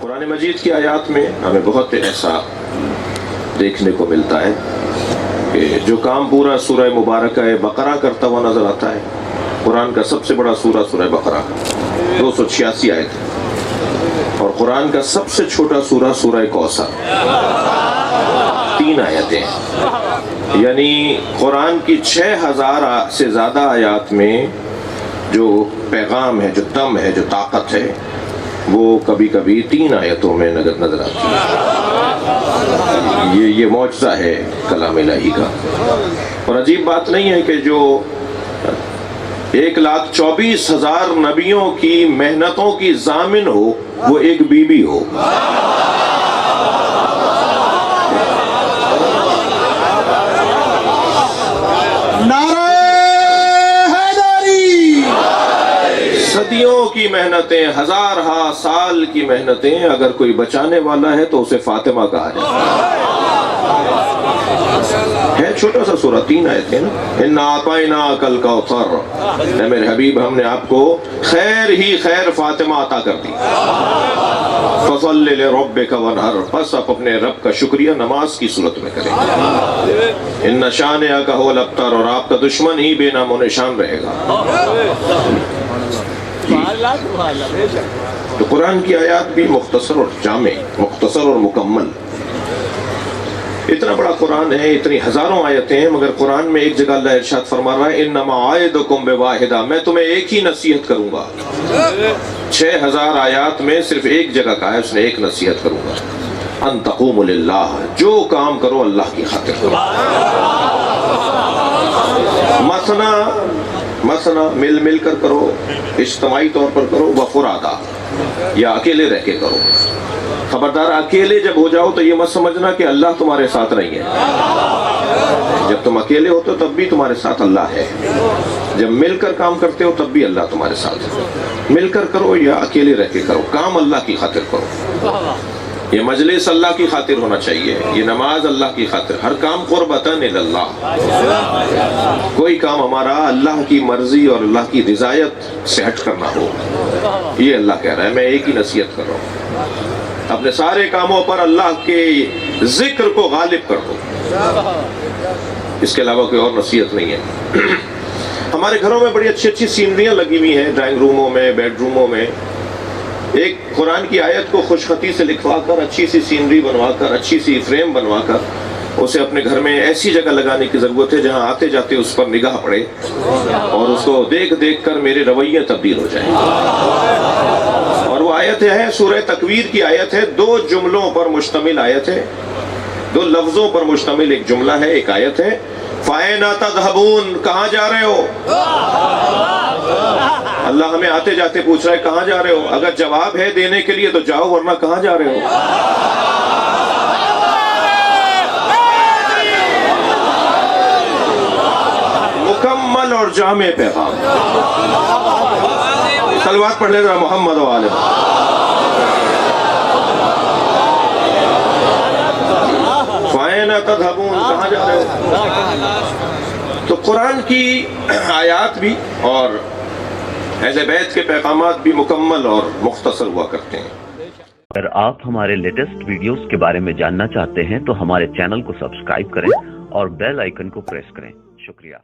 قرآن مجید کی آیات میں ہمیں بہت ایسا دیکھنے کو ملتا ہے کہ جو کام پورا سورہ مبارکہ بقرہ کرتا ہوا نظر آتا ہے. قرآن کا سب سے بڑا سورہ سورہ بقرہ 286 آیت ہے، اور قرآن کا سب سے چھوٹا سورہ سورہ کوثر 3 آیتیں. یعنی قرآن کی 6000 سے زیادہ آیات میں جو پیغام ہے، جو دم ہے، جو طاقت ہے، وہ کبھی کبھی 3 آیتوں میں نظر آتی ہے. یہ معجزہ ہے کلام الہی کا. اور عجیب بات نہیں ہے کہ جو 1,24,000 نبیوں کی محنتوں کی ضامن ہو وہ ایک بی بی ہو. صدیوں کی محنتیں، ہزارہا سال کی محنتیں، اگر کوئی بچانے والا ہے تو اسے فاطمہ کہا جائے. ہے چھوٹا سا سورہ، 3 آیتیں نا. اِنَّا أَعْطَيْنَاكَ الْكَوْثَرَ، اے میرے حبیب ہم نے آپ کو خیر ہی خیر فاطمہ عطا کر دی. فَصَلِّ لِرَبِّكَ وَانْحَرْ، پس آپ اپنے رب کا شکریہ نماز کی صورت میں کریں. اِنَّ شَانِئَكَ هُوَ الْأَبْتَرُ، اور آپ کا دشمن ہی بے نام و نشان رہے گا. تو قرآن کی آیات بھی مختصر اور جامع، مختصر اور مکمل. اتنا بڑا قرآن ہے، اتنی ہزاروں آیتیں ہیں، مگر قرآن میں ایک جگہ اللہ ارشاد فرما رہا ہے انما اعظکم بواحدہ، میں تمہیں ایک ہی نصیحت کروں گا. 6000 آیات میں صرف ایک جگہ کہا ہے اس نے ایک نصیحت کروں گا. ان تقوموا للہ، جو کام کرو اللہ کی خاطر کرو. مثنا مل کر کرو، اجتماعی طور پر کرو، وفرادا، یا اکیلے رہ کے کرو. خبردار اکیلے جب ہو جاؤ تو یہ مت سمجھنا کہ اللہ تمہارے ساتھ نہیں ہے. جب تم اکیلے ہوتے ہو تب بھی تمہارے ساتھ اللہ ہے. جب مل کر کام کرتے ہو تب بھی اللہ تمہارے ساتھ ہے. مل کر کرو یا اکیلے رہ کے کرو، کام اللہ کی خاطر کرو. یہ مجلس اللہ کی خاطر ہونا چاہیے، یہ نماز اللہ کی خاطر، ہر کام قربتاً اللہ. کوئی کام ہمارا اللہ کی مرضی اور اللہ کی رضایت سے ہٹ کرنا ہو، یہ اللہ کہہ رہا ہے. میں ایک ہی نصیحت کر رہا ہوں، اپنے سارے کاموں پر اللہ کے ذکر کو غالب کر دو. اس کے علاوہ کوئی اور نصیحت نہیں ہے. ہمارے گھروں میں بڑی اچھی اچھی سینریاں لگی ہوئی ہیں، ڈرائنگ روموں میں، بیڈ روموں میں. ایک قرآن کی آیت کو خوش خطی سے لکھوا کر، اچھی سی سینری بنوا کر، اچھی سی فریم بنوا کر اسے اپنے گھر میں ایسی جگہ لگانے کی ضرورت ہے جہاں آتے جاتے اس پر نگاہ پڑے اور اس کو دیکھ دیکھ کر میرے رویے تبدیل ہو جائیں. اور وہ آیت ہے سورہ تکویر کی آیت ہے، 2 جملوں پر مشتمل آیت ہے، 2 لفظوں پر مشتمل ایک جملہ ہے، ایک آیت ہے. فَأَيْنَ تَذْهَبُونَ، کہاں جا رہے ہو؟ اللہ ہمیں آتے جاتے پوچھ رہا ہے کہاں جا رہے ہو. اگر جواب ہے دینے کے لیے تو جاؤ، ورنہ کہاں جا رہے ہو؟ مکمل اور جامع پیغام. صلوات پڑھ لے ذرا محمد و آلہ. فَأَيْنَ تَذْهَبُونَ، کہاں جا رہے ہو؟ تو قرآن کی آیات بھی اور اہل بیت کے پیغامات بھی مکمل اور مختصر ہوا کرتے ہیں. اگر آپ ہمارے لیٹسٹ ویڈیوز کے بارے میں جاننا چاہتے ہیں تو ہمارے چینل کو سبسکرائب کریں اور بیل آئیکن کو پریس کریں. شکریہ.